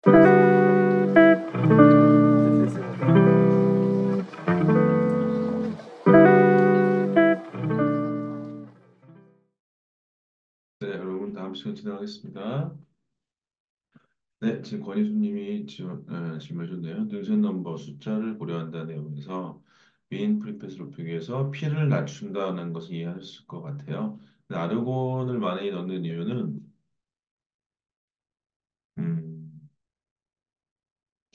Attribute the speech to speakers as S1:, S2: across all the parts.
S1: 네, 여러분 다음 시간 진행하겠습니다. 네, 지금 권희수님이 질문해 줬네요. 능선 넘버 숫자를 고려한다는 내용에서 미인 프리패스 높이기 위해서 P를 낮춘다는 것을 이해하셨을 것 같아요. 근데 아르곤을 많이 넣는 이유는 음,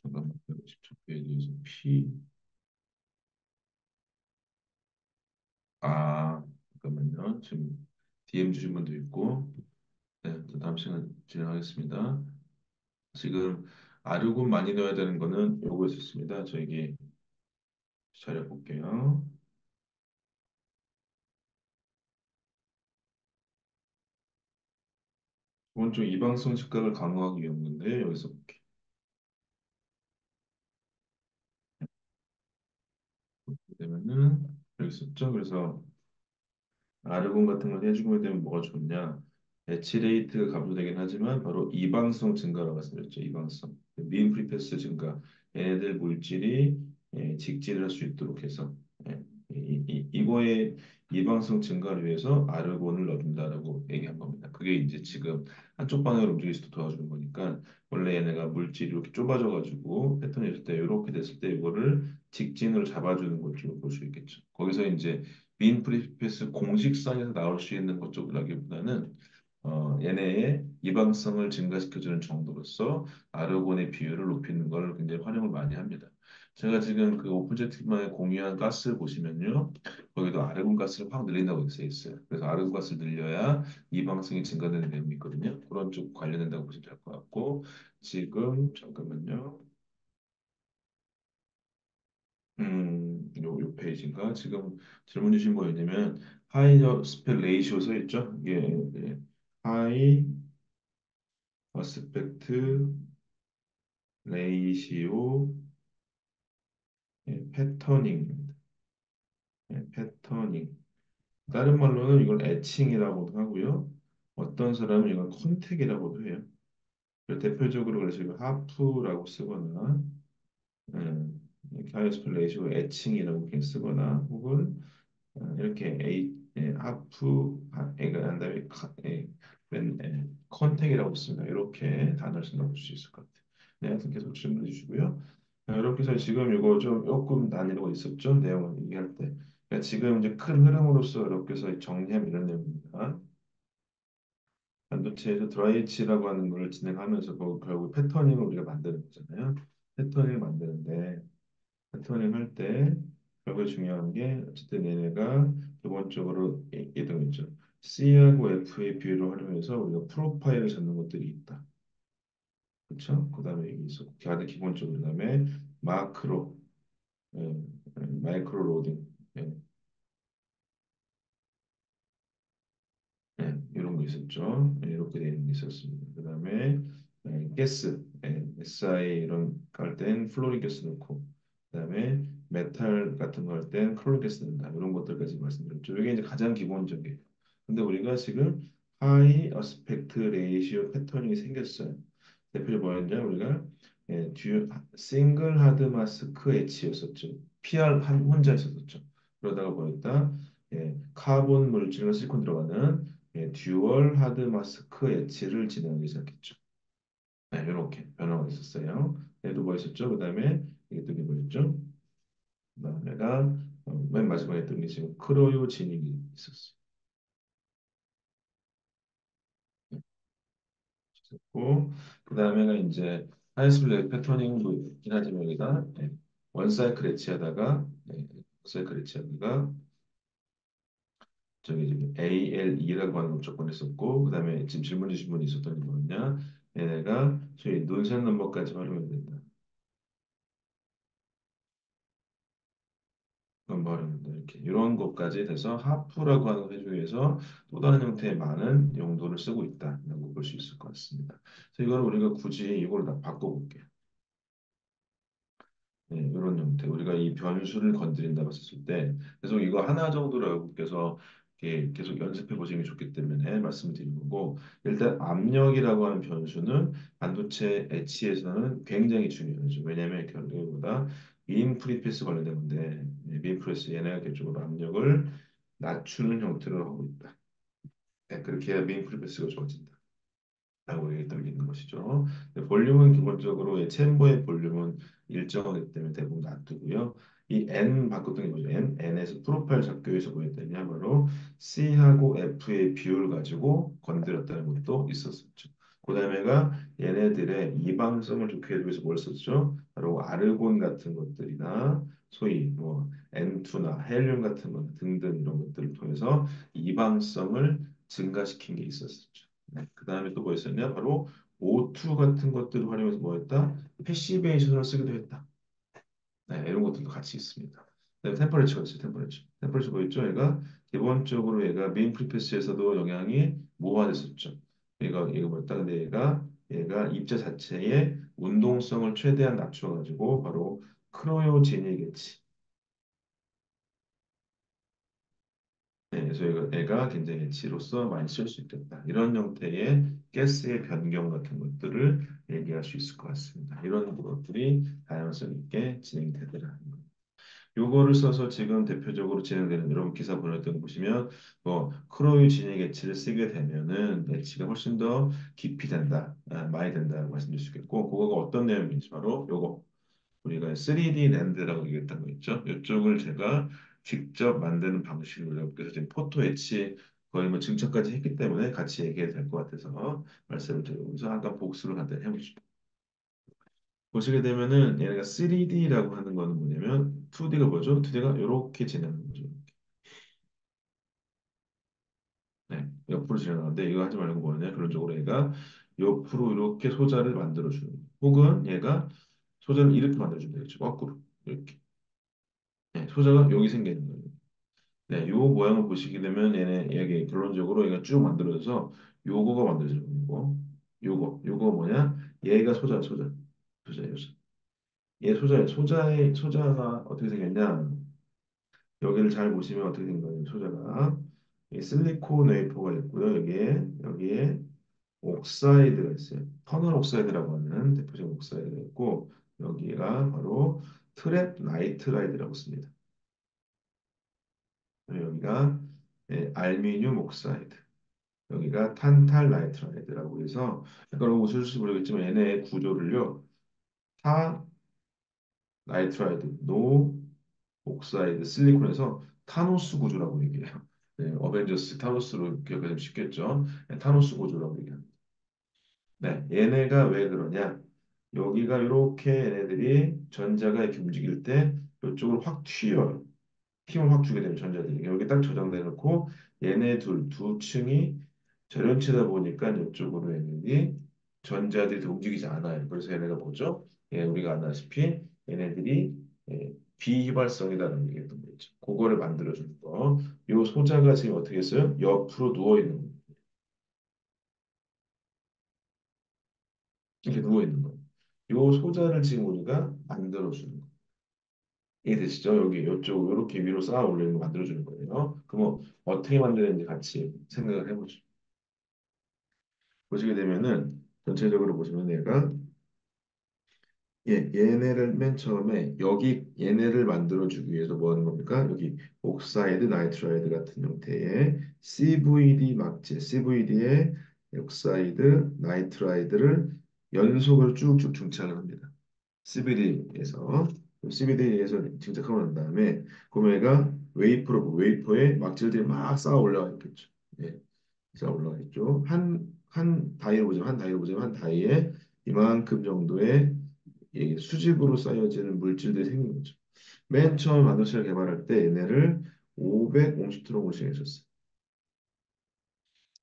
S1: 잠깐만 150초 페이지에서 P 잠깐만요. 지금 DM 주신 분도 있고 네, 또 다음 시간 진행하겠습니다. 지금 아르곤 많이 넣어야 되는 거는 요거 있었습니다. 저에게 자료 볼게요. 오른쪽 이방성 직각을 강화하기 위한 건데 여기서 이렇게 되면은 여기 있었죠. 그래서 아르곤 같은 걸 해주게 되면 뭐가 좋냐? 에치레이트가 감소되긴 하지만 바로 이방성 증가라고 말씀드렸죠. 이방성, 민 프리패스 증가. 얘네들 물질이 직진을 할 수 있도록 해서 예, 이거의 이방성 증가를 위해서 아르곤을 넣어준다라고 얘기한 겁니다. 그게 이제 지금 한쪽 방향으로 움직일 수도 도와주는 거니까 원래 얘네가 물질이 이렇게 좁아져가지고 패턴이 있을 때 이렇게 됐을 때 이거를 직진으로 잡아주는 것으로 볼 수 있겠죠. 거기서 이제 민 프리패스 공식상에서 나올 수 있는 것 쪽이라기보다는 얘네의 이방성을 증가시켜주는 정도로서 아르곤의 비율을 높이는 걸 굉장히 활용을 많이 합니다. 제가 지금 그 오픈제트만에 공유한 가스를 보시면요, 거기도 아르곤 가스를 확 늘린다고 돼 있어요. 그래서 아르곤 가스를 늘려야 이방성이 증가되는 내용이 있거든요. 그런 쪽 관련된다고 보시면 될 것 같고, 지금 잠깐만요. 요 페이지인가? 지금 질문 주신 거 뭐냐면 하이 스펙 레이시오 써 있죠? 이게 하이 어스펙트 레이시오 패터닝입니다. 패터닝. 다른 말로는 이걸 애칭이라고도 하고요. 어떤 사람은 이걸 컨택이라고도 해요. 그래서 대표적으로 그래서 이거 하프라고 쓰거나 이렇게 하이 스펙 레이시오 애칭이라고 이렇게 쓰거나 혹은 이렇게 하프 한 다음에 컨택이라고 있습니다. 이렇게 단어를 쓴다고 볼 수 있을 것 같아요. 네, 하여튼 계속 질문해 주시고요. 이렇게 해서 지금 이거 좀 조금 난이도가 있었죠. 내용을 얘기할 때. 그러니까 지금 이제 큰 흐름으로서 이렇게 해서 정리하면 이런 내용입니다. 반도체에서 드라이치라고 하는 걸 진행하면서 결국 패터닝을 우리가 만드는 거잖아요. 패터닝을 만드는데 패터닝 할 때 결국 중요한 게 어쨌든 얘네가 기본적으로 예등 있죠. C하고 F의 비율을 활용해서 우리가 프로파일을 잡는 것들이 있다. 그렇죠? 그다음에 여기 있어. 가장 기본적으로 그다음에 마크로, 예, 마이크로 로딩, 예, 이런 거 있었죠. 이렇게 되는 게 있었습니다. 그다음에 가스, SI 이런 거할땐 플로린 가스 넣고, 그다음에 메탈 같은 거 할 땐 클로린 가스 넣는다. 이런 것들까지 말씀드렸죠. 이게 이제 가장 기본적이에요. 근데 우리가 지금 하이 어스펙트 레이시오 패턴이 생겼어요. 대표적으로 뭐였냐 우리가 싱글 하드 마스크 H였었죠. PR 한 혼자 있었었죠. 그러다가 보였다 카본 물질과 실리콘 들어가는 듀얼 하드 마스크 엣지를 진행하기 시작했죠. 네, 이렇게 변화가 있었어요. 얘도 뭐 있었죠? 그다음에 이게 또 뭐였죠? 그다음에가 맨 마지막에 했던 게 지금 크로요 진입이 있었어요. 있었고 그다음에가 이제 하이스플레이 패터닝도 있긴 하지만 여기가 원 사이클 엣지하다가 사이클 엣지하다가 저기 지금 ALE라고 하는 걸 조건 했었고 그다음에 지금 질문 주신 분이 있었던 게 뭐였냐 얘네가 저희 논산 넘버까지 활용해야 된다. 넘버 활용된다. 이렇게 이런 것까지 돼서 하프라고 하는 것 중에서 또 다른 형태의 많은 용도를 쓰고 있다라고 볼 수 있을 것 같습니다. 그래서 이걸 우리가 굳이 이걸 다 바꿔볼게요. 이런 형태 우리가 이 변수를 건드린다고 했을 때 계속 이거 하나 정도로 여러분께서 이렇게 계속 연습해 보시는 게 좋기 때문에 말씀드린 거고 일단 압력이라고 하는 변수는 반도체 엣지에서는 굉장히 중요하죠. 왜냐하면 결국보다 민 프리패스 관련된 건데 민 프리패스 얘네가 계속적으로 압력을 낮추는 형태로 하고 있다. 네, 그렇게 해야 민 프리패스가 좋아진다. 라고 얘기했던 있는 것이죠. 근데 볼륨은 기본적으로 이 챔버의 볼륨은 일정하기 때문에 대부분 놔두고요. 이 N 바꿨던 게 뭐죠? N에서 프로파일 작교에서 보였더니 바로 C하고 F의 비율 가지고 건드렸다는 것도 있었었죠. 그다음에가 얘네들의 이방성을 좋게 해주기 위해서 뭘 썼죠? 바로 아르곤 같은 것들이나 소위 뭐 N2나 헬륨 같은 것 등등 이런 것들을 통해서 이방성을 증가시킨 게 있었었죠. 네. 그 다음에 또 뭐 있었냐? 바로 O2 같은 것들을 활용해서 뭐 했다? 패시베이션을 쓰기도 했다. 네, 이런 것들도 같이 있습니다. 그다음에 템퍼레처가 있어요. 템퍼레처. 템퍼레처 보였죠? 얘가 기본적으로 얘가 메인 프리패스에서도 영향이 모아졌었죠. 얘가 뭐였다? 근데 얘가 입자 자체의 운동성을 최대한 낮춰가지고 바로 크로요제닉이겠지. 네, 그래서 애가 굉장히 엣지로서 많이 쓸 수 있겠다. 이런 형태의 가스의 변경 같은 것들을 얘기할 수 있을 것 같습니다. 이런 것들이 다양성 있게 진행이 되더라. 요거를 써서 지금 대표적으로 진행되는 여러분 기사 보냈던 거 보시면 뭐 크로이 진액 엣지를 쓰게 되면은 엣지가 훨씬 더 깊이 된다, 많이 된다고 말씀드릴 수 있겠고 그거가 어떤 내용인지 바로 요거 우리가 3D 랜드라고 얘기했던 거 있죠. 이쪽을 제가 직접 만드는 방식으로 여러분께서 지금 포토 엣지 거의 뭐 증척까지 했기 때문에 같이 얘기해도 될 것 같아서 말씀을 드리면서 잠깐 복습을 간단히 해보죠. 보시게 되면은 얘네가 3D라고 하는 거는 뭐냐면 2D가 뭐죠? 2D가 이렇게 진행하는 거죠. 네, 옆으로 진행하는데 이거 하지 말고 뭐냐? 그런 쪽으로 얘가 옆으로 이렇게 소자를 만들어주는 거. 혹은 얘가 소자를 이렇게 만들어주면 되겠죠. 거꾸로 이렇게. 네, 소자가 여기 생기는 거예요. 네, 요 모양을 보시게 되면 얘네 얘게 결론적으로 얘가 쭉 만들어져서 요거가 만들어지는 거고 요거 뭐냐? 얘가 소자 요소. 얘 소자가 어떻게 생겼냐? 여기를 잘 보시면 어떻게 된 거예요? 소자가 이 실리콘 웨이퍼가 있고요. 여기에 옥사이드가 있어요. 터널 옥사이드라고 하는 대표적인 옥사이드가 있고 여기가 바로 트랩 나이트라이드라고 씁니다. 여기가 알미늄 옥사이드. 여기가 탄탈 나이트라이드라고 해서 약간 웃을지 모르겠지만 얘네의 구조를요. 타 나이트라이드, 노 옥사이드, 실리콘에서 타노스 구조라고 얘기해요. 네, 어벤져스 타노스로 기억하시면 쉽겠죠. 네, 타노스 구조라고 얘기합니다. 네, 얘네가 왜 그러냐? 여기가 이렇게 얘네들이 전자가 이렇게 움직일 때 이쪽으로 확 튀어요. 힘을 확 주게 되면 전자들이 여기 딱 저장돼 놓고 얘네 두 층이 절연체다 보니까 이쪽으로 얘네들이 전자들이 더 움직이지 않아요. 그래서 얘네가 뭐죠? 예, 우리가 아다시피 얘네들이 비휘발성이라는 얘기했던 거 있죠. 그거를 만들어주는 거. 요 소자가 지금 어떻게 했어요? 옆으로 누워 있는 거. 이렇게 누워 있는 거. 요 소자를 지금 우리가 만들어주는 거. 이해되시죠? 여기 이쪽 이렇게 위로 쌓아 올리는 거 만들어주는 거예요. 그럼 어떻게 만드는지 같이 생각을 해보죠. 보시게 되면은 전체적으로 보시면 얘가 얘네를 맨 처음에 여기 얘네를 만들어주기 위해서 뭐 하는 겁니까? 여기 옥사이드 나이트라이드 같은 형태의 CVD 막재, CVD의 옥사이드 나이트라이드를 연속으로 쭉쭉 중창을 합니다. CVD에서 증착하고 난 다음에 구매가 웨이퍼에 막질들이 막 쌓아 올라와 있겠죠. 예, 쌓아 올라와 있죠. 한 다이에 이만큼 정도의 수직으로 쌓여지는 물질들이 생긴 거죠. 맨 처음 반도체를 개발할 때 얘네를 550트럭으로 시행했었어요.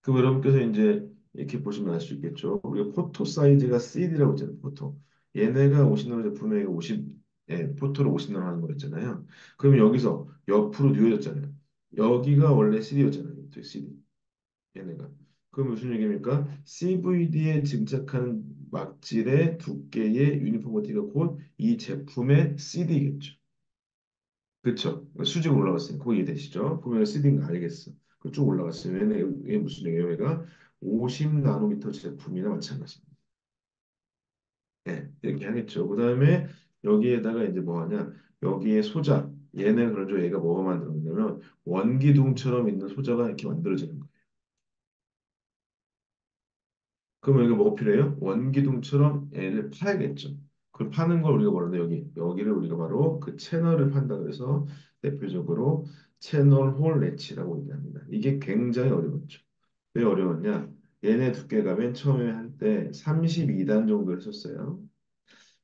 S1: 그럼 여러분께서 이제 이렇게 보시면 알 수 있겠죠. 우리가 포토 사이즈가 CD라고 했잖아요. 포토. 얘네가 50나노 제품에 50, 포토를 50나노 하는 거였잖아요. 그러면 여기서 옆으로 뉘어졌잖아요. 여기가 원래 CD였잖아요. CD. 얘네가. 그럼 무슨 얘기입니까? CVD에 증착한 막질의 두께의 유니포머티가 곧 이 제품의 CD겠죠. 그쵸? 수직으로 올라갔으니까 그거 이해되시죠? 그러면 CD인 거 알겠어. 그쭉 올라갔어요. 얘네 이게 무슨 얘기예요? 얘가 50 나노미터 제품이나 마찬가지입니다. 네, 이렇게 하겠죠. 그다음에 여기에다가 이제 뭐 하냐? 여기에 소자. 얘는 그러죠. 얘가 뭐가 만들어졌냐면 원기둥처럼 있는 소자가 이렇게 만들어지는 거예요. 그러면 이게 뭐가 필요해요? 원기둥처럼 얘를 파야겠죠. 그걸 파는 걸 우리가 뭐라는데 여기를 우리가 바로 그 채널을 판다 그래서 대표적으로 채널 홀 래치라고 얘기합니다. 이게 굉장히 어려웠죠. 왜 어려웠냐? 얘네 두께가 맨 처음에 할 때 32단 정도 했었어요.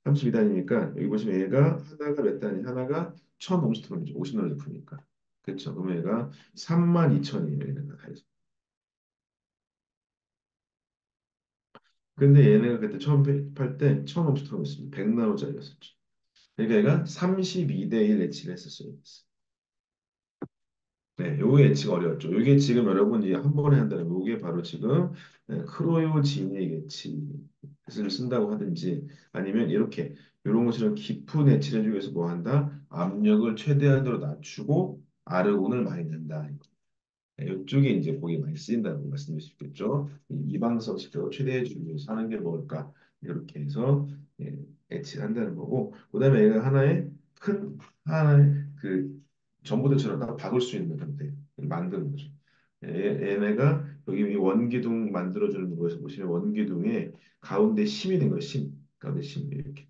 S1: 32단이니까 여기 보시면 얘가 하나가 몇 단이 하나가 1050트론이죠. 50나노 제품이니까. 그렇죠. 그러면 얘가 32,000이에요. 얘네가 다 해서. 근데 얘네가 그때 처음 팔 때 1050트론이었습니다. 100나노짜리였었죠. 그러니까 얘가 32대 1 예치를 했었어요. 네, 요 예치가 어려웠죠. 이게 지금 여러분이 한 번에 한다는 요게 바로 지금 크로요진의 예치를 쓴다고 하든지 아니면 이렇게 이런 것처럼 깊은 예치를 해주기 위해서 뭐 한다? 압력을 최대한으로 낮추고 아르곤을 많이 낸다. 네, 이쪽에 이제 거기 많이 쓰인다고 말씀드릴 수 있겠죠. 이 이방성 식도를 최대해 주기 위해서 하는 게 뭘까? 이렇게 해서 예, 애치를 한다는 거고, 그다음에 얘가 하나의 그 전보드처럼 딱 박을 수 있는 형태 만드는 거죠. 얘네가 여기 이 원기둥 만들어주는 거에서 보시면 원기둥에 가운데 심이 된 거예요. 심 가운데 심 이렇게.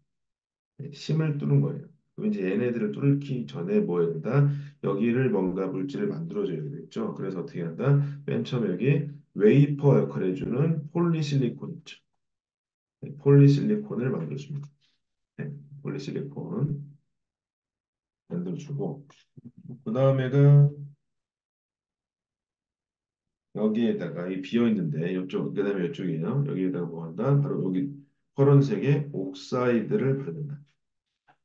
S1: 네, 심을 뚫은 거예요. 그럼 이제 얘네들을 뚫기 전에 뭐 해야 된다? 여기를 뭔가 물질을 만들어줘야 되겠죠. 그래서 어떻게 한다? 맨 처음에 여기 웨이퍼 역할을 해주는 폴리실리콘 있죠. 네, 폴리실리콘을 만들어줍니다. 네, 폴리실리콘 만들어주고 그 다음에가 여기에다가 이 비어 있는데 이쪽 그다음에 이쪽이에요. 여기에다가 뭐 한다? 바로 여기 파란색의 옥사이드를 바른다.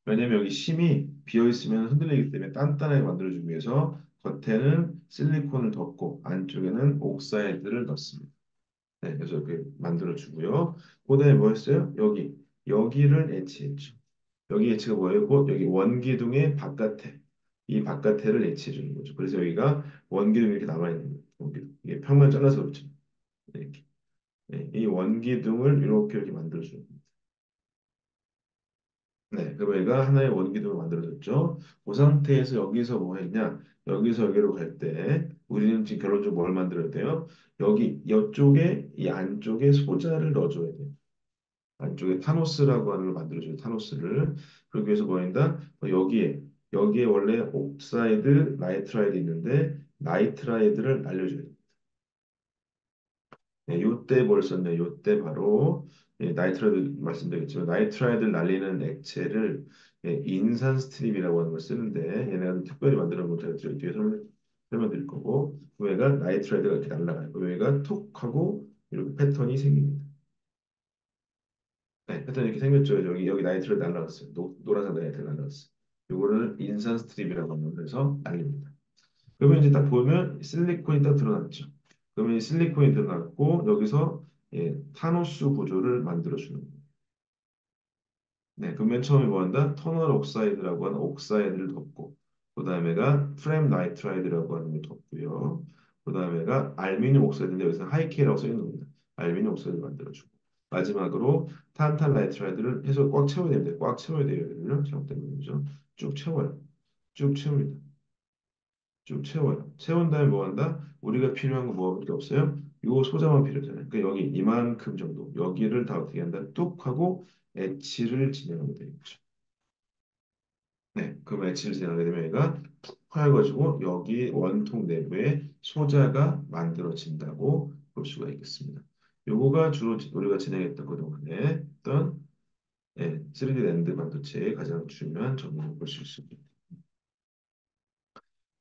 S1: 왜냐면 여기 심이 비어 있으면 흔들리기 때문에 단단하게 만들어주기 위해서 겉에는 실리콘을 덮고 안쪽에는 옥사이드를 넣습니다. 네, 그래서 이렇게 만들어주고요. 그다음에 뭐 했어요? 여기를 애치했죠. 여기 애치가 뭐예요? 곧 여기 원기둥의 바깥에 이 바깥에를 애치해 주는 거죠. 그래서 여기가 원기둥이 이렇게 남아 있는 거예요. 원기둥. 이게 평면 잘라서 그렇죠. 네, 이렇게. 네, 이 원기둥을 이렇게 만들어주는 거예요. 네, 그럼 얘가 하나의 원기둥을 만들어줬죠. 그 상태에서 여기서 뭐 했냐? 여기서 여기로 갈 때 우리는 지금 결론적으로 뭘 만들어야 돼요? 여기 이쪽에 이 안쪽에 소자를 넣어줘야 돼요. 안쪽에 타노스라고 하는 걸 만들어줘요. 타노스를. 그러기 위해서 뭐 한다? 여기에 원래 옥사이드, 나이트라이드 있는데 나이트라이드를 날려줘야 돼요. 네, 요때 뭘 썼냐? 요때 바로 나이트라이드 말씀드렸지만 나이트라이드를 날리는 액체를 인산 스트립이라고 하는 걸 쓰는데 얘네가 특별히 만드는 걸 제가 뒤에 설명드릴 거고 그 얘가 나이트라이드가 이렇게 날아가요. 그 얘가 톡 하고 이렇게 패턴이 생깁니다. 네, 패턴이 이렇게 생겼죠. 여기 나이트라이드 날아갔어요. 노란색 나이트라이드 날아갔어요. 요거를 인산 스트립이라고 하는 거서 날립니다. 그러면 이제 딱 보면 실리콘이 딱 드러났죠. 그러면 이 실리콘이 드러났고 여기서 타노스 구조를 만들어 주는 거예요. 네, 그맨 처음에 뭐 한다? 터널 옥사이드라고 하는 옥사이드를 덮고 그 다음에가 프렘 나이트라이드라고 하는 걸 덮고요. 그 다음에가 알루미늄 옥사이드인데 여기서 하이케이라고 써 있는 겁니다. 알루미늄 옥사이드 만들어주고 마지막으로 탄탈 나이트라이드를 해서 꽉 채워야 됩니다. 꽉 채워야 돼요. 여기를요. 잘못된 거죠. 쭉 채워요. 쭉 채웁니다. 쭉 채워요. 채운 다음에 뭐 한다? 우리가 필요한 거 뭐밖에 없어요? 요 소자만 필요하잖아요. 그러니까 여기 이만큼 정도. 여기를 다 어떻게 한다? 뚝 하고 엣지를 진행하면 되겠죠. 네, 그 엣지를 진행하게 되면 얘가 푹 파여가지고 여기 원통 내부에 소자가 만들어진다고 볼 수가 있겠습니다. 요거가 주로 우리가 진행했던 그동안에 어떤 3D 랜드 반도체의 가장 중요한 점으로 볼 수 있습니다.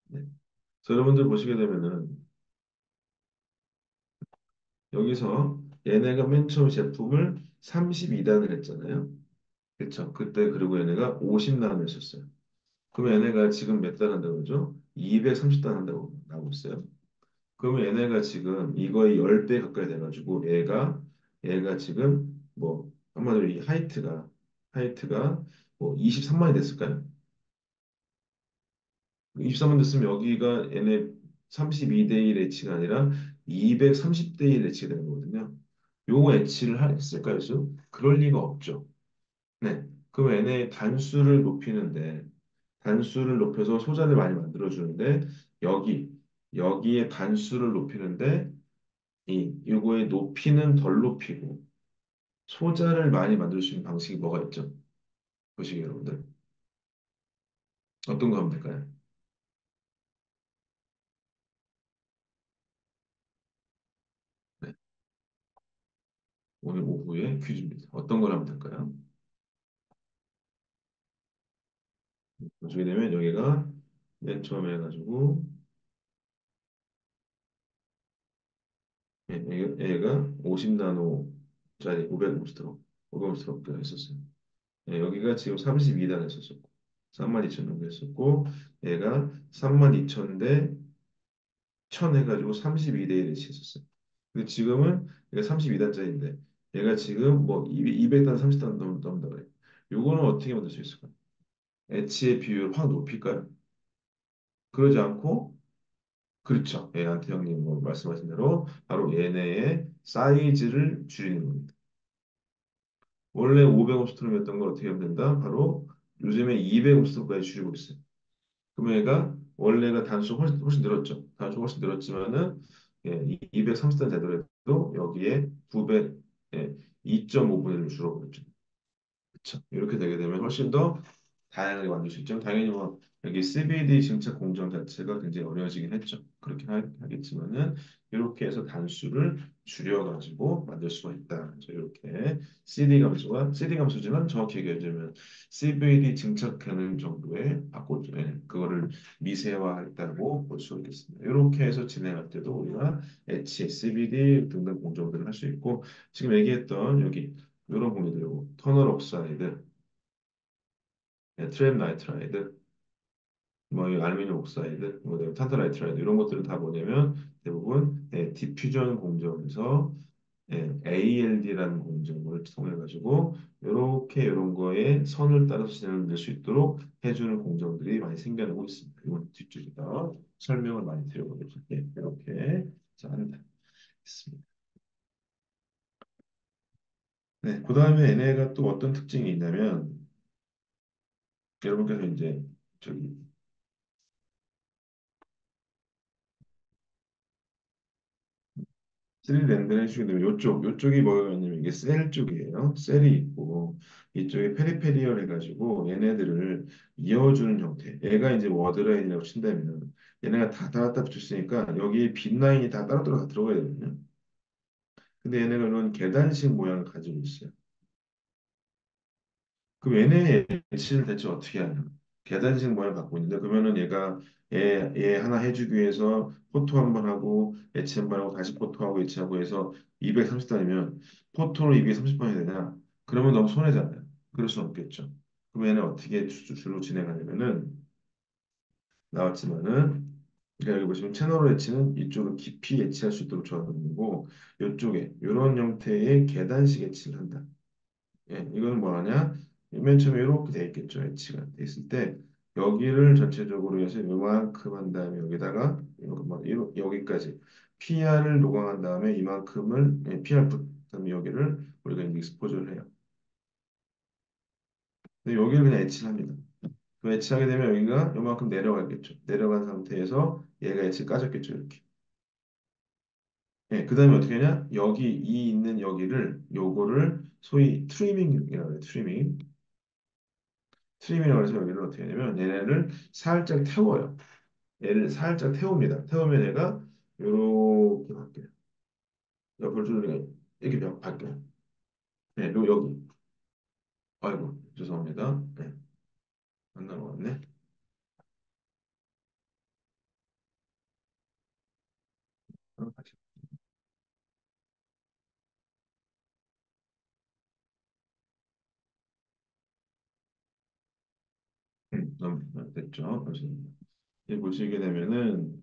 S1: 네. 그래서 여러분들 보시게 되면은 여기서 얘네가 맨 처음 제품을 32단을 했잖아요. 그렇죠. 그때 그리고 얘네가 50단을 했었어요. 그럼 얘네가 지금 몇 단 한다고 그러죠? 230단 한다고 나오고 있어요. 그러면 얘네가 지금 이거의 10배 가까이 돼가지고 얘가 지금 뭐 한마디로 이 하이트가 뭐 23만이 됐을까요? 23만 됐으면 여기가 얘네 32대 1 H가 아니라 230대 1 H가 되는 거거든요. 요거 했을까요, 수? 그럴 리가 없죠. 네. 그럼 n의 단수를 높여서 소자를 많이 만들어주는데 여기 여기에 단수를 높이는데 이 요거의 높이는 덜 높이고 소자를 많이 만들 수 있는 방식이 뭐가 있죠? 보시기 여러분들 어떤 거 하면 될까요? 네. 오늘 오후에 퀴즈입니다. 어떤 걸 하면 될까요? 나중에 되면 여기가 맨 처음에 해가지고 얘가 50나노짜리 550스트록 550스트록 했었어요. 여기가 지금 32단 했었었고 32,000 정도 했었고 얘가 32,000대 1000 해가지고 32대 1을 했었어요. 근데 지금은 얘가 32단짜리인데 얘가 지금 뭐 200단 30단 넘는다 그래. 요거는 어떻게 만들 수 있을까요? H의 비율을 확 높일까요? 그러지 않고 그렇죠. 얘한테 형님 뭐 말씀하신 대로 바로 얘네의 사이즈를 줄이는 겁니다. 원래 550스트롱이었던 걸 어떻게 하면 된다? 바로 요즘에 250스트롱까지 줄이고 있어요. 그럼 얘가 원래가 단수 훨씬 늘었죠. 단수 훨씬 늘었지만은 예, 230단 되더라도 여기에 900, 예, 2.5분의 1로 줄어버렸죠. 그렇죠. 이렇게 되게 되면 훨씬 더 다양하게 만들 수 있죠. 당연히 뭐 여기 CBD 증착 공정 자체가 굉장히 어려워지긴 했죠. 그렇긴 하겠지만은 이렇게 해서 단수를 줄여가지고 만들 수가 있다. 그래서 이렇게 CD 감수지만 정확히 얘기하자면 CBD 증착하는 정도의 바꿔 그거를 미세화했다고 볼 수 있겠습니다. 이렇게 해서 진행할 때도 우리가 H, CBD 등등 공정들을 할 수 있고 지금 얘기했던 여기 이런 공유들, 요 터널 옥사이드, 트램 나이트라이드, 뭐이 알루미늄 옥사이드, 뭐 그다음에 탄탈라이트라이드 이런 것들은 다 뭐냐면 대부분 디퓨전 공정에서 ALD라는 공정을 통해 가지고 이렇게 이런 거에 선을 따라서 진행될 수 있도록 해주는 공정들이 많이 생겨나고 있습니다. 이건 뒷줄에다 설명을 많이 드려보겠습니다. 이렇게 자 한다. 있습니다. 네, 그 다음에 얘네가 또 어떤 특징이 있냐면 여러분께서 이제 저기 3D 렌더링 해주게 되면 요쪽이 뭐냐면 이게 셀 쪽이에요. 셀이 있고 이쪽에 페리페리얼 해가지고 얘네들을 이어주는 형태. 얘가 이제 워드라인이라고 친다면 얘네가 다 따라 붙였으니까 여기 빈 라인이 다 따로 들어가야 되거든요. 근데 얘네가 이런 계단식 모양을 가지고 있어요. 그럼 얘네 배치를 대체 어떻게 하냐? 계단식 모양을 갖고 있는데 그러면은 얘 하나 해주기 위해서 포토 한 번 하고 예치 한 번 하고 다시 포토하고 예치하고 해서 230단이면 포토를 230번 해야 되냐? 그러면 너무 손해잖아요. 그럴 수는 없겠죠. 그럼 얘는 어떻게 주로 진행하냐면은 나왔지만은 그러니까 여기 보시면 채널 예치는 이쪽을 깊이 예치할 수 있도록 조합하고 이쪽에 이런 형태의 계단식 예치를 한다. 이거는 뭐 하냐? 맨 처음에 이렇게 돼 있겠죠. H가 돼 있을 때 여기를 전체적으로 해서 이만큼 한 다음에 여기다가 여기까지 PR을 노광한 다음에 이만큼을 PR 그다음에 여기를 우리가 이제 익스포즈를 해요. 근데 여기를 그냥 H를 합니다. 그 H하게 되면 여기가 이만큼 내려가겠죠. 내려간 상태에서 얘가 H 까졌겠죠. 이렇게. 그다음에 어떻게 하냐? 여기 이 있는 여기를 요거를 소위 트리밍이라고 해요. 트림이라고 해서 여기를 어떻게 하냐면 얘네를 살짝 태워요. 얘를 살짝 태웁니다. 태우면 얘가 요렇게 바뀌어요. 옆으로 두드리면 이렇게 바뀌어요. 네, 여기. 아이고, 죄송합니다. 네, 안 넘어갔네. 다시. 됐죠. 그래서 이 보시게 되면은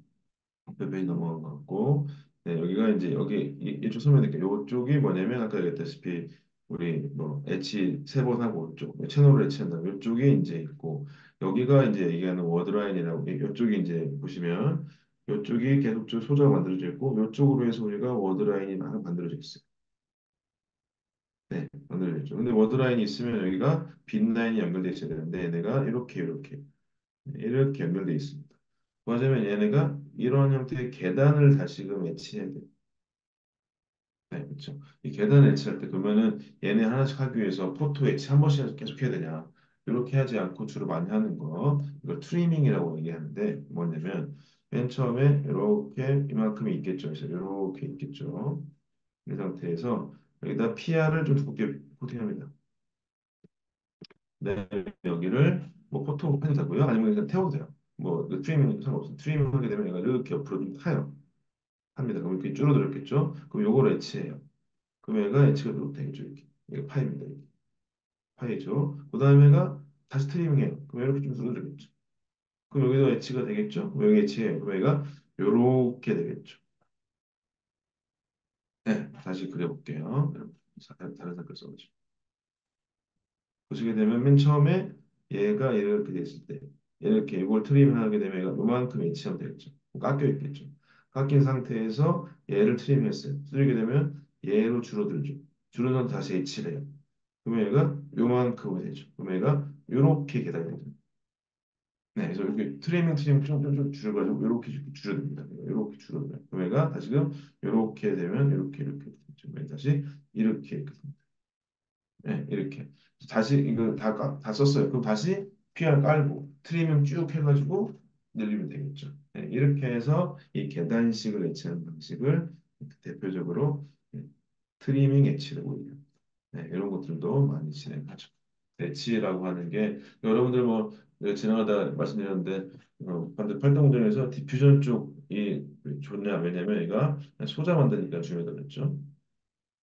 S1: 페이지 넘어간 것 같고, 네, 여기가 이제 여기 이쪽 설명드릴게요. 이쪽이 뭐냐면 아까 얘기했다시피 우리 뭐 엣지 세 번 하고 이쪽 채널을 엣지한다. 이쪽이 이제 있고 여기가 이제 얘기하는 워드라인이라고 이쪽이 이제 보시면 이쪽이 계속적으로 소자가 만들어져 있고 이쪽으로 해서 우리가 워드라인이 하나 만들어져 있어요. 네, 만들어져 있죠. 근데 워드라인이 있으면 여기가 빈 라인이 연결돼 있어야 되는데 얘네가 이렇게 연결돼 있습니다. 그러자면 얘네가 이런 형태의 계단을 다시금 배치해야 돼요. 네, 그렇죠. 이 계단 엣지할 때 그러면은 얘네 하나씩 하기 위해서 포토 엣지 한 번씩 계속 해야 되냐? 이렇게 하지 않고 주로 많이 하는 거 이걸 트리밍이라고 얘기하는데 뭐냐면 맨 처음에 이렇게 이만큼이 있겠죠. 그래서 이렇게 있겠죠. 이 상태에서 여기다 PR을 좀 두껍게 코팅합니다. 네, 여기를 뭐 포토 해도 되고요. 아니면 그냥 태워도 돼요. 뭐 트리밍 상관없어요. 트리밍 하게 되면 얘가 이렇게 옆으로 좀 타요. 합니다. 그럼 이렇게 줄어들었겠죠? 그럼 요걸 엣지해요. 그럼 얘가 엣지가 이렇게 되겠죠. 이렇게. 이게 파입니다. 이게. 파이죠. 그 다음에가 다시 트리밍해요. 그럼 이렇게 좀 줄어들겠죠. 그럼 여기도 엣지가 되겠죠? 그럼 여기 엣지해요. 그럼 얘가 요렇게 되겠죠. 네, 다시 그려볼게요. 여러분, 다른 색깔 써가지고. 보시게 되면 맨 처음에 얘가 이렇게 됐을 때 이렇게 이걸 트리밍하게 되면 얘가 요만큼 엣지하면 되겠죠. 깎여 있겠죠. 깎인 상태에서 얘를 트리밍했어요. 줄이게 되면 얘로 줄어들죠. 줄어들면 다시 엣지를 해요. 그러면 얘가 요만큼이 되죠. 그러면 얘가 요렇게 계단이 되죠. 네, 그래서 이렇게 트리밍 좀 줄여가지고 요렇게 줄여듭니다. 요렇게 줄어들어요. 그럼 얘가 다시금 요렇게 되면 요렇게 되죠. 다시 이렇게 네, 이렇게 다시 이거 다 썼어요. 그럼 다시 PR 깔고 트리밍 쭉 해가지고 늘리면 되겠죠. 네, 이렇게 해서 이 계단식을 엣지하는 방식을 대표적으로 트리밍 엣지라고 해요. 네, 이런 것들도 많이 진행하죠. 엣지라고 하는 게 여러분들 뭐 지나가다 말씀드렸는데 반대 활동정에서 디퓨전 쪽이 좋냐 왜냐면 얘가 소자 만드니까 중요하다고 그랬죠.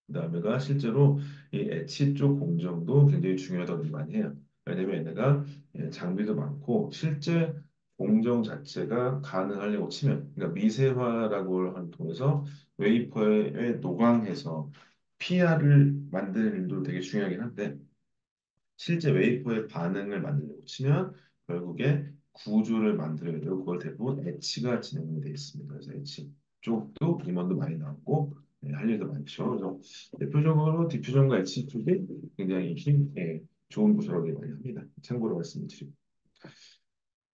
S1: 그다음에가 실제로 이 엣지 쪽 공정도 굉장히 중요하다고 많이 해요. 왜냐면 얘네가 장비도 많고 실제 공정 자체가 가능하려고 치면 그러니까 미세화라고 하는 통해서 웨이퍼에 노광해서 PR을 만드는 일도 되게 중요하긴 한데 실제 웨이퍼의 반응을 만들려고 치면 결국에 구조를 만들어야 되고 그걸 대부분 엣지가 진행이 되어 있습니다. 그래서 엣지 쪽도 임원도 많이 나오고 할 일도 많죠. 그래서 대표적으로 디퓨전과 엣지 쪽이 굉장히 좋은 부서라고 많이 합니다. 참고로 말씀드리고.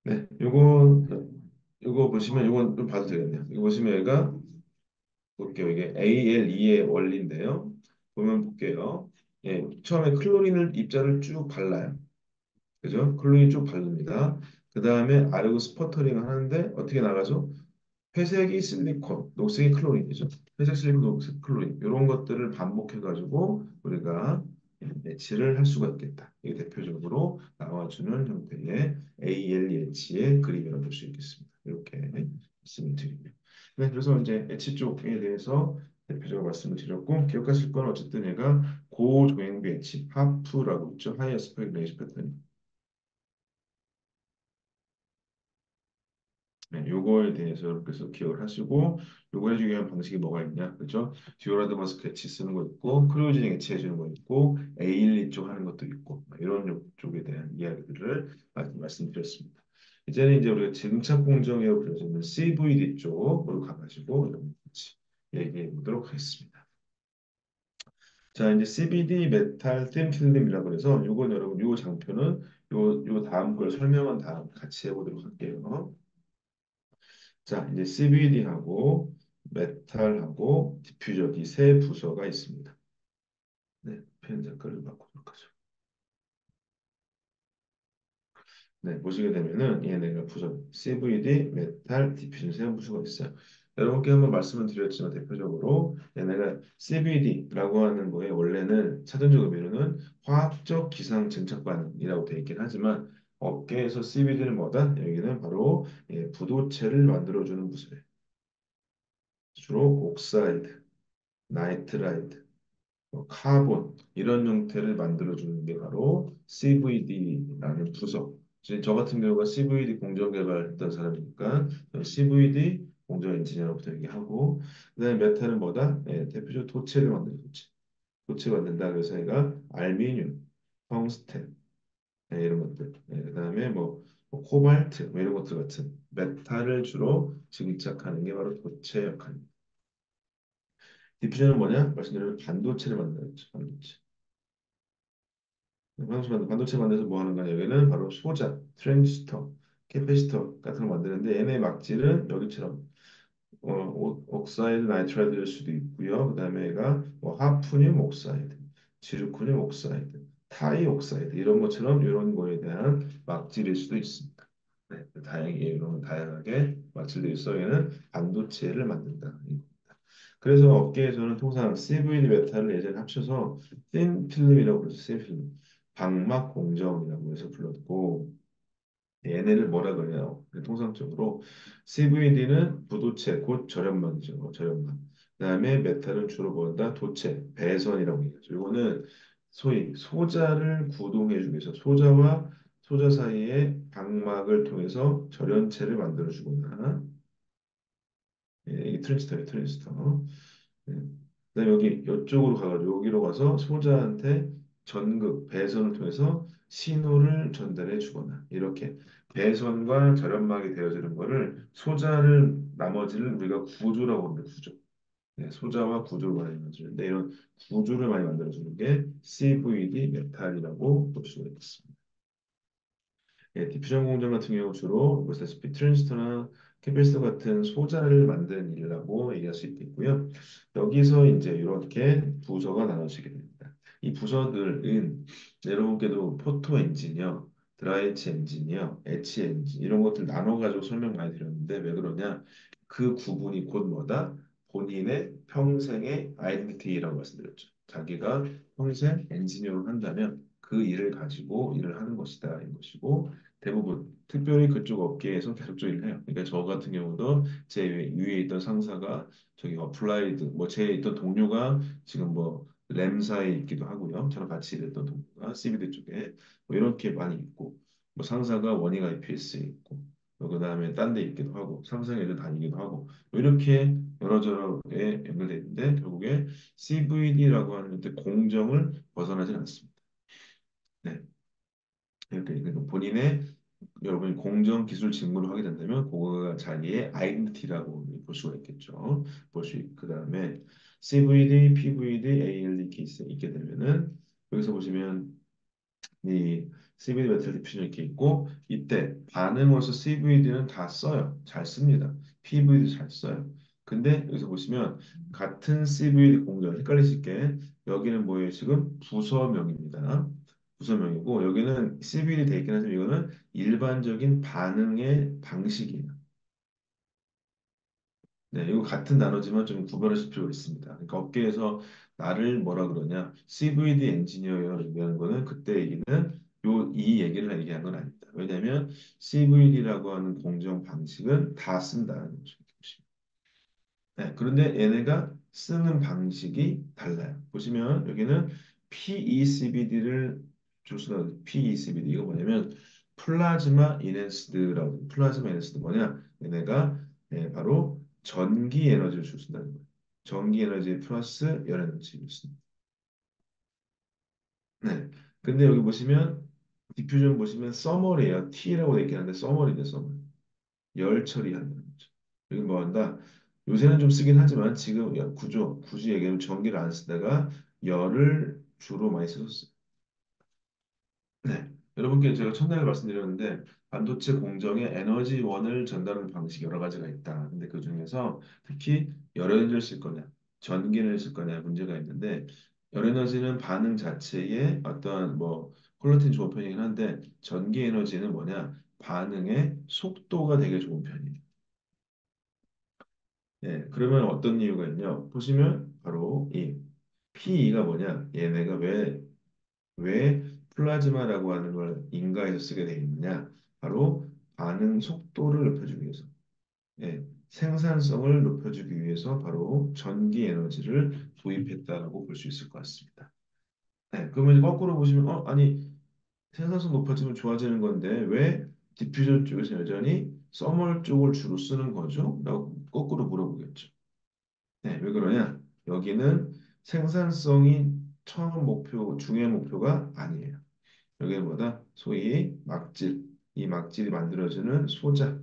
S1: 네, 요거 보시면 요건 좀 봐도 되겠네요. 이거 보시면 얘가 볼게요. 이게 ALE의 원리인데요. 보면 볼게요. 예, 처음에 클로린을 입자를 쭉 발라요. 그죠? 클로린 쭉 바릅니다. 그 다음에 아르고 스퍼터링을 하는데 어떻게 나가죠? 회색이 실리콘, 녹색이 클로린이죠. 회색 실리콘, 녹색 클로린 이런 것들을 반복해가지고 우리가 매치를 할 수가 있겠다. 이게 대표적으로 나와주는 형태의 ALH의 그림이라고 볼 수 있겠습니다. 이렇게 말씀을 드리고요. 네, 그래서 이제 H 쪽에 대해서 대표적으로 말씀을 드렸고 기억하실 건 어쨌든 얘가 고조행비 H, 하프라고 있죠. 하이 아스펙트 레이시 패턴. 네, 요거에 대해서 이렇게 해서 기억을 하시고 요거에 중요한 방식이 뭐가 있냐 그죠? 듀오라드 스케치 쓰는 거 있고 크루징 애치 해주는 거 있고 에일리 쪽 하는 것도 있고 이런 쪽에 대한 이야기들을 말씀드렸습니다. 이제는 이제 우리가 증착 공정에 그려지는 CVD 쪽으로 가가지고 이런 같이 얘기해 보도록 하겠습니다. 자 이제 CVD 메탈 틴 필름이라고 해서 요건 여러분 요 장표는 요 다음 걸 설명한 다음 같이 해보도록 할게요. 자, 이제 CVD하고 메탈하고 디퓨저 이 세 부서가 있습니다. 네, 펜 색깔을 바꾸도록 하죠. 네, 보시게 되면은 얘네가 부서 CVD, 메탈, 디퓨전 세 부서가 있어요. 여러분께 한번 말씀을 드렸지만 대표적으로 얘네가 CVD라고 하는 거에 원래는 사전적 의미로는 화학적 기상 증착 반응이라고 되어 있긴 하지만 업계에서 CVD는 뭐다? 여기는 바로 부도체를 만들어주는 부서예요. 주로 옥사이드, 나이트라이트, 카본 이런 형태를 만들어주는 게 바로 CVD라는 부서. 이제 저 같은 경우가 CVD 공정 개발했던 사람이니까 CVD 공정 엔지니어로부터 얘기하고 그다음에 메탈은 뭐다? 대표적으로 도체를 만드는 도체. 도체 만든다. 그래서 얘가 알미늄, 텅스텐, 이런 것들. 그다음에 뭐 코발트 뭐 이런 것들 같은 메탈을 주로 증착하는 게 바로 도체 역할입니다. 디퓨전은 뭐냐? 말씀드린 반도체를 만들었죠. 반도체. 반도체 만들어서 뭐 하는 거냐? 여기는 바로 소자, 트랜지스터, 캐패시터 같은 거 만드는데 얘네 막질은 여기처럼 옥사이드 나이트라이드일 수도 있고요. 그다음에 얘가 뭐 하프늄 옥사이드, 지르코늄 옥사이드, 타이 옥사이드 이런 것처럼 이런 거에 대한 막질일 수도 있습니다. 네, 다양하게 이런 다양하게 막질들이 있어 얘는 반도체를 만든다. 그래서 업계에서는 통상 CVD 메탈을 예전에 합쳐서 씬 필름이라고 불렀어요. 씬 필름, 방막 공정이라고 해서 불렀고 얘네를 뭐라 그래요? 통상적으로 CVD는 부도체, 곧 절연막이죠. 절연막. 그다음에 메탈은 주로 뭐다? 도체, 배선이라고 얘기하죠. 이거는 소위 소자를 구동해주기 위해서 소자와 소자 사이에 방막을 통해서 절연체를 만들어주거나 이게 트랜지스터예요, 트랜지스터. 예. 그다음에 여기 이쪽으로 가가지고 여기로 가서 소자한테 전극 배선을 통해서 신호를 전달해 주거나 이렇게 배선과 절연막이 되어지는 거를 소자를 나머지를 우리가 구조라고 합니다. 구조. 네, 소자와 구조를 많이 만들어주는데 이런 구조를 많이 만들어주는 게 CVD 메탈이라고 볼 수가 있습니다. 디퓨전 공정 같은 경우 주로 보시다시피 트랜지스터나 캐패시터 같은 소자를 만드는 일이라고 얘기할 수 있겠고요. 여기서 이제 이렇게 부서가 나눠지게 됩니다. 이 부서들은 여러분께도 포토 엔지니어, 드라이치 엔지니어, 에치 엔진 이런 것들 나눠가지고 설명 많이 드렸는데 왜 그러냐? 그 구분이 곧 뭐다? 본인의 평생의 아이덴티티라고 말씀드렸죠. 자기가 평생 엔지니어를 한다면 그 일을 가지고 일을 하는 것이다 이 것이고 대부분 특별히 그쪽 업계에서 계속적 일을 해요. 그러니까 저 같은 경우도 제 위에 있던 상사가 저기 어플라이드 뭐 제 있던 동료가 지금 뭐 램사에 있기도 하고요. 저랑 같이 일했던 동료가 CBD 쪽에 뭐 이렇게 많이 있고 뭐 상사가 원익 IPS에 있고 뭐 그다음에 딴 데 있기도 하고 상상 애들 다니기도 하고 뭐 이렇게 여러저러에 연결돼 있는데 결국에 CVD라고 하는 데 공정을 벗어나지 않습니다. 네. 이렇게 그러니까 본인의 여러분이 공정 기술 직무를 하게 된다면 그거가 자기의 아이덴티티라고 볼 수가 있겠죠. 그다음에 CVD, PVD, ALD 케이스 있게 되면은 여기서 보시면 이 CVD 메탈 디퓨전 이렇게 있고 이때 반응으로서 CVD는 다 써요. 잘 씁니다. PVD 잘 써요. 근데 여기서 보시면 같은 CVD 공정 헷갈리실 게 여기는 뭐예요? 지금 부서명입니다. 부서명이고 여기는 CVD 돼 있긴 하지만 이거는 일반적인 반응의 방식이에요. 네, 이거 같은 단어지만 좀 구별하실 필요가 있습니다. 그러니까 업계에서 나를 뭐라 그러냐, CVD 엔지니어를 얘기하는 거는 그때 얘기는 이 얘기를 얘기한 건 아닙니다. 왜냐하면 CVD라고 하는 공정 방식은 다 쓴다는 거죠. 네, 그런데 얘네가 쓰는 방식이 달라요. 보시면 여기는 PECVD를 줄 수가 있어요. PECVD 이거 뭐냐면 플라즈마 이넨스드 뭐냐? 얘네가 바로 전기 에너지를 줄 수 있다는 거예요. 전기 에너지 플러스 열 에너지를 씁니다. 네. 근데 여기 보시면 디퓨전 보시면 서머리에요. T라고 되어 있긴 한데 서머리인데 서머리. 열 처리한다는 거죠. 여기 뭐 한다? 요새는 좀 쓰긴 하지만 지금 굳이 얘기하면 전기를 안 쓰다가 열을 주로 많이 썼어요. 네. 여러분께 제가 첫날에 말씀드렸는데 반도체 공정에 에너지원을 전달하는 방식이 여러 가지가 있다. 근데 그 중에서 특히 열에너지를 쓸 거냐, 전기를 쓸 거냐 문제가 있는데 열에너지는 반응 자체에 어떤 뭐 퀄리티는 좋은 편이긴 한데 전기 에너지는 뭐냐 반응의 속도가 되게 좋은 편이에요. 예, 그러면 어떤 이유가 있냐? 보시면 바로 이 P2가 뭐냐? 얘네가 왜 플라즈마라고 하는 걸 인가에서 쓰게 돼 있느냐? 바로 반응 속도를 높여주기 위해서, 생산성을 높여주기 위해서 바로 전기 에너지를 도입했다라고 볼 수 있을 것 같습니다. 네, 그러면 이제 거꾸로 보시면, 아니 생산성 높아지면 좋아지는 건데 왜 디퓨전 쪽에서 여전히 서멀 쪽을 주로 쓰는 거죠? 라고 거꾸로 물어보겠죠. 네, 왜 그러냐? 여기는 생산성이 처음 목표, 중요한 목표가 아니에요. 여기에 뭐다? 소위 막질. 이 막질이 만들어주는 소자의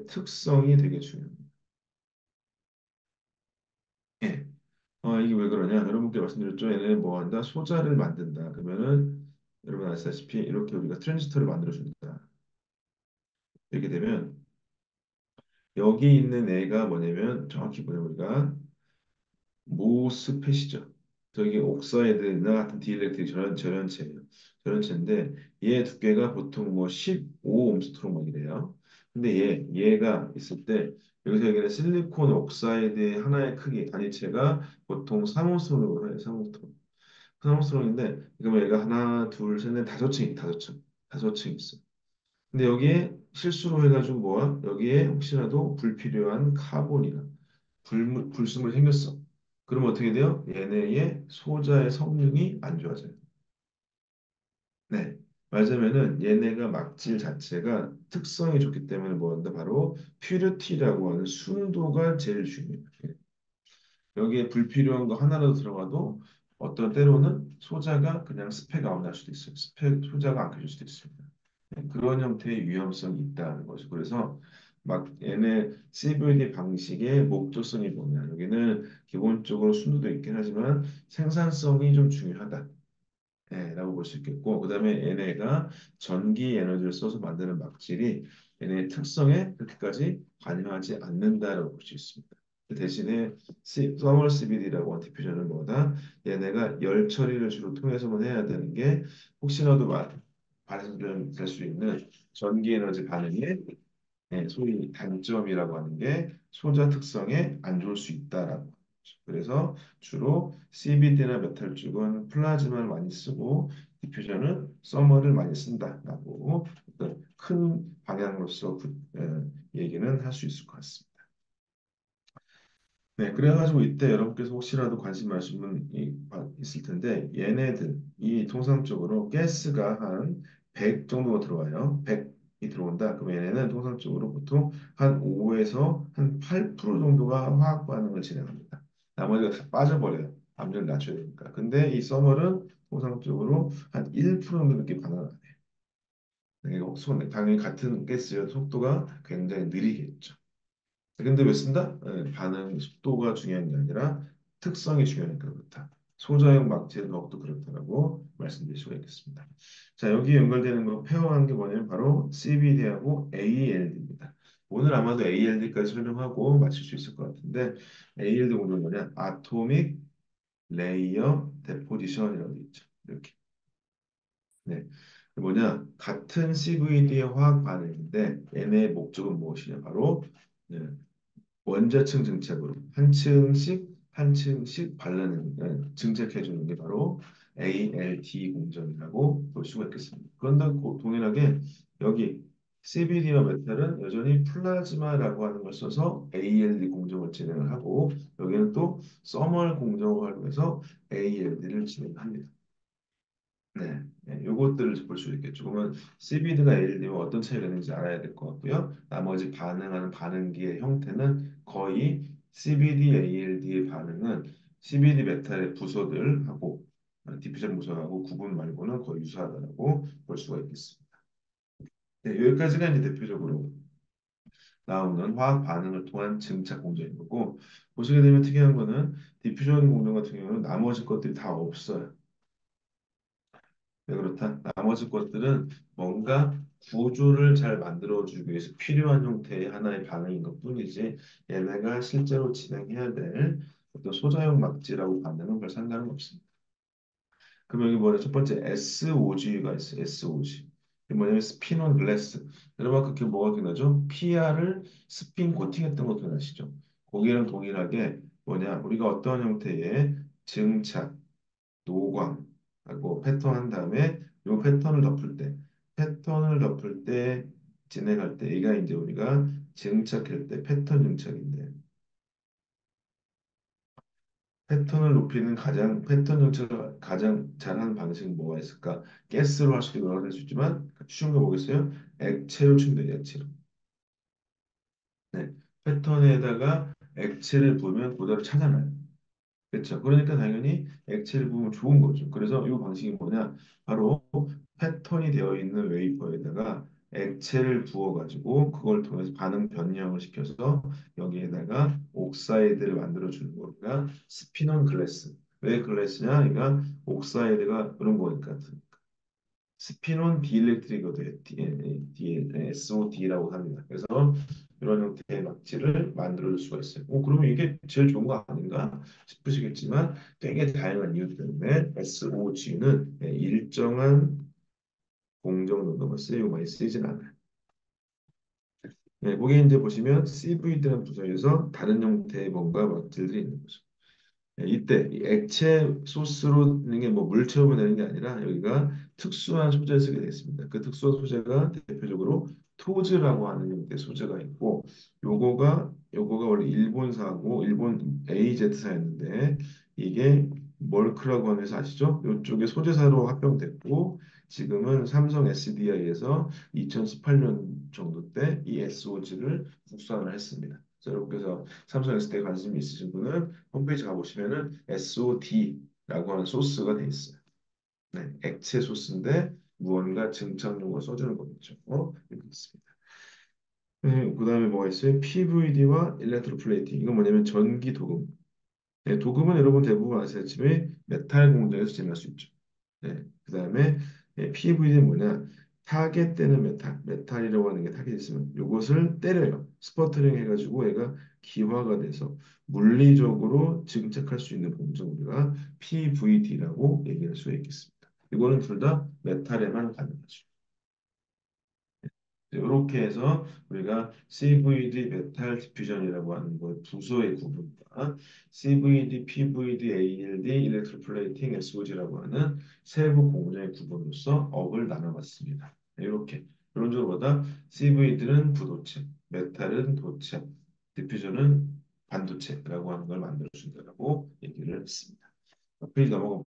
S1: 특성이 되게 중요합니다. 예. 이게 왜 그러냐? 여러분께 말씀드렸죠. 얘는 뭐 한다? 소자를 만든다. 그러면은 여러분 아시다시피 이렇게 우리가 트랜지스터를 만들어준다. 이렇게 되면 여기 있는 애가 뭐냐면 정확히 보면 우리가 모스펫이죠. 저기 옥사이드나 같은 디일렉트릭 절연체예요. 절연체인데 얘 두께가 보통 뭐 15옴스트롱이래요. 근데 얘가 있을 때 여기서 얘기하는 실리콘 옥사이드의 하나의 크기 단위체가 보통 3옴스트롱으로 해요. 3옴스트롱. 3옴스트롱인데 그러면 얘가 하나, 둘, 셋, 넷, 다섯 층 있어. 근데 여기에 실수로 해가지고 뭐야? 여기에 혹시라도 불필요한 카본이나 불순물이 생겼어. 그러면 어떻게 돼요? 얘네의 소자의 성능이 안 좋아져요. 네. 말하자면은 얘네가 막질 자체가 특성이 좋기 때문에 뭐한다? 바로 퓨리티라고 하는 순도가 제일 중요해요. 여기에 불필요한 거 하나라도 들어가도 어떤 때로는 소자가 그냥 스펙 아웃 날 수도 있어요. 스펙 소자가 안 켜질 수도 있습니다. 네, 그런 형태의 위험성이 있다는 거죠. 그래서 막 얘네 CVD 방식의 목조성이 뭐냐? 여기는 기본적으로 순도도 있긴 하지만 생산성이 좀 중요하다. 네, 라고 볼 수 있겠고, 그 다음에 얘네가 전기 에너지를 써서 만드는 막질이 얘네의 특성에 그렇게까지 관여하지 않는다라고 볼 수 있습니다. 그 대신에 서멀 CVD라고 하는 디퓨저는 뭐다? 얘네가 열 처리를 주로 통해서만 해야 되는 게 혹시라도 발생될 수 있는 전기 에너지 반응에 소위 단점이라고 하는 게 소자 특성에 안 좋을 수 있다라고. 거죠. 그래서 주로 CVD나 메탈 쪽은 플라즈마를 많이 쓰고 디퓨저는 써머를 많이 쓴다라고 어떤 큰 방향으로서 얘기는 할 수 있을 것 같습니다. 네, 그래가지고 이때 여러분께서 혹시라도 관심 가신 분 있을 텐데 얘네들 이 통상적으로 가스가 한 100 정도가 들어와요. 100이 들어온다. 그럼 얘네는 통상적으로 보통 한 5에서 한 8% 정도가 화학 반응을 진행합니다. 나머지가 다 빠져버려요. 압력을 낮춰야 되니까. 근데 이 써멀은 통상적으로 한 1% 정도밖에 반응을 안 해요. 당연히 같은 가스여도 속도가 굉장히 느리겠죠. 근데 왜 쓴다? 반응 속도가 중요한 게 아니라 특성이 중요하니까 그렇다. 소자형 막지는 더욱더 그렇다라고 말씀드릴 수가 있겠습니다. 자, 여기 연결되는 거 페어한 게 뭐냐면 바로 CBD하고 ALD입니다. 오늘 아마도 ALD까지 설명하고 마칠 수 있을 것 같은데 ALD 공정은 뭐냐? 아토믹 레이어 데포지션이라고 돼 있죠. 이렇게. 네. 뭐냐? 같은 CVD의 화학 반응인데 얘네의 목적은 무엇이냐? 바로 네, 원자층 증착으로 한 층씩 바르는 증착해 주는 게 바로 ALT 공정이라고 볼 수가 있겠습니다. 그런데 동일하게 여기 CVD와 메탈은 여전히 플라즈마라고 하는 걸 써서 ALD 공정을 진행을 하고 여기는 또 서멀 공정을 활용해서 ALD를 진행합니다. 네, 네, 요것들을 볼 수 있겠죠. 그러면 CVD가 ALD와 어떤 차이가 있는지 알아야 될 것 같고요. 나머지 반응하는 반응기의 형태는 거의 CVD, ALD의 반응은 CVD 메탈의 부서들하고 디퓨전 부서하고 구분 말고는 거의 유사하다고 볼 수가 있겠습니다. 네, 여기까지가 이제 대표적으로 나오는 화학 반응을 통한 증착 공정인 거고 보시게 되면 특이한 거는 디퓨전 공정 같은 경우는 나머지 것들이 다 없어요. 왜 그렇다? 나머지 것들은 뭔가 구조를 잘 만들어주기 위해서 필요한 형태의 하나의 반응인 것뿐이지 얘네가 실제로 진행해야 될 어떤 소자형 막지라고 반응은 별 상관은 없습니다. 그럼 여기 뭐냐? 첫 번째 SOG가 있어요. SOG. 이게 뭐냐면 스핀 온 글래스. 여러분 아까 그게 뭐가 기억나죠? PR을 스핀 코팅했던 거 기억나시죠? 거기랑 동일하게 뭐냐? 우리가 어떤 형태의 증착 노광하고 패턴 한 다음에 요 패턴을 덮을 때 진행할 때 얘가 이제 우리가 증착할 때 패턴 증착인데 패턴 증착을 가장 잘하는 방식은 뭐가 있을까? 가스로 할 수도 있고 여러 가지 수 있지만 쉬운 거 뭐겠어요? 액체로 치면 돼요. 액체로. 네. 패턴에다가 액체를 부으면 그대로 찾아나요. 그렇죠. 그러니까 당연히 액체를 부으면 좋은 거죠. 그래서 이 방식이 뭐냐? 바로 패턴이 되어 있는 웨이퍼에다가 액체를 부어가지고 그걸 통해서 반응 변형을 시켜서 여기에다가 옥사이드를 만들어 주는 거가 스피논 글래스. 왜 글래스냐? 그러니까 옥사이드가 그런 거니까 스피논 디엘렉트리거든. SOD라고 합니다. 그래서 이런 형태의 막지를 만들어줄 수가 있어요. 그러면 이게 제일 좋은 거 아닌가 싶으시겠지만 되게 다양한 이유 때문에 SOG는 일정한 공정 농도만 쓰이고 많이 쓰이진 않아요. 네, 거기 이제 보시면 CVD라는 부서에서 다른 형태의 뭔가 막질들이 있는 거죠. 네, 이때 이 액체 소스로 있는 게 뭐 물 채우면 되는 게 아니라 여기가 특수한 소재를 쓰게 되겠습니다. 그 특수한 소재가 대표적으로 토즈라고 하는 형태의 소재가 있고 요거가 원래 일본사고 일본 AZ사였는데 이게 멀크라고 하는 회사 아시죠? 이쪽에 소재사로 합병됐고 지금은 삼성 SDI에서 2018년 정도 때 이 SOG를 국산을 했습니다. 그래서 여러분께서 삼성 SDI 관심이 있으신 분은 홈페이지 가보시면은 SOD라고 하는 소스가 돼 있어요. 네, 액체 소스인데 무언가 증착용을 써주는 거겠죠. 이렇게 있습니다. 네, 그다음에 뭐가 있어요? PVD와 일렉트로플레이팅. 이건 뭐냐면 전기 도금. 네, 도금은 여러분 대부분 아시다시피 메탈 공정에서 진행할 수 있죠. 네, 그다음에 PVD는 뭐냐? 타겟되는 메탈이라고 하는 게 타겟 있으면 이것을 때려요. 스퍼터링 해가지고 얘가 기화가 돼서 물리적으로 증착할 수 있는 공정 우리가 PVD라고 얘기할 수 있겠습니다. 이거는 둘 다 메탈에만 가능하죠. 이렇게 해서 우리가 CVD 메탈 디퓨전이라고 하는 거 부서의 구분과 CVD, PVD, ALD, 일렉트로플레이팅, SOG라고 하는 세부 공정의 구분으로서 업을 나눠봤습니다. 이렇게 이런 쪽으로 보다 CVD는 부도체, 메탈은 도체, 디퓨전은 반도체라고 하는 걸 만들어준다고 얘기를 했습니다. 페이지 넘어가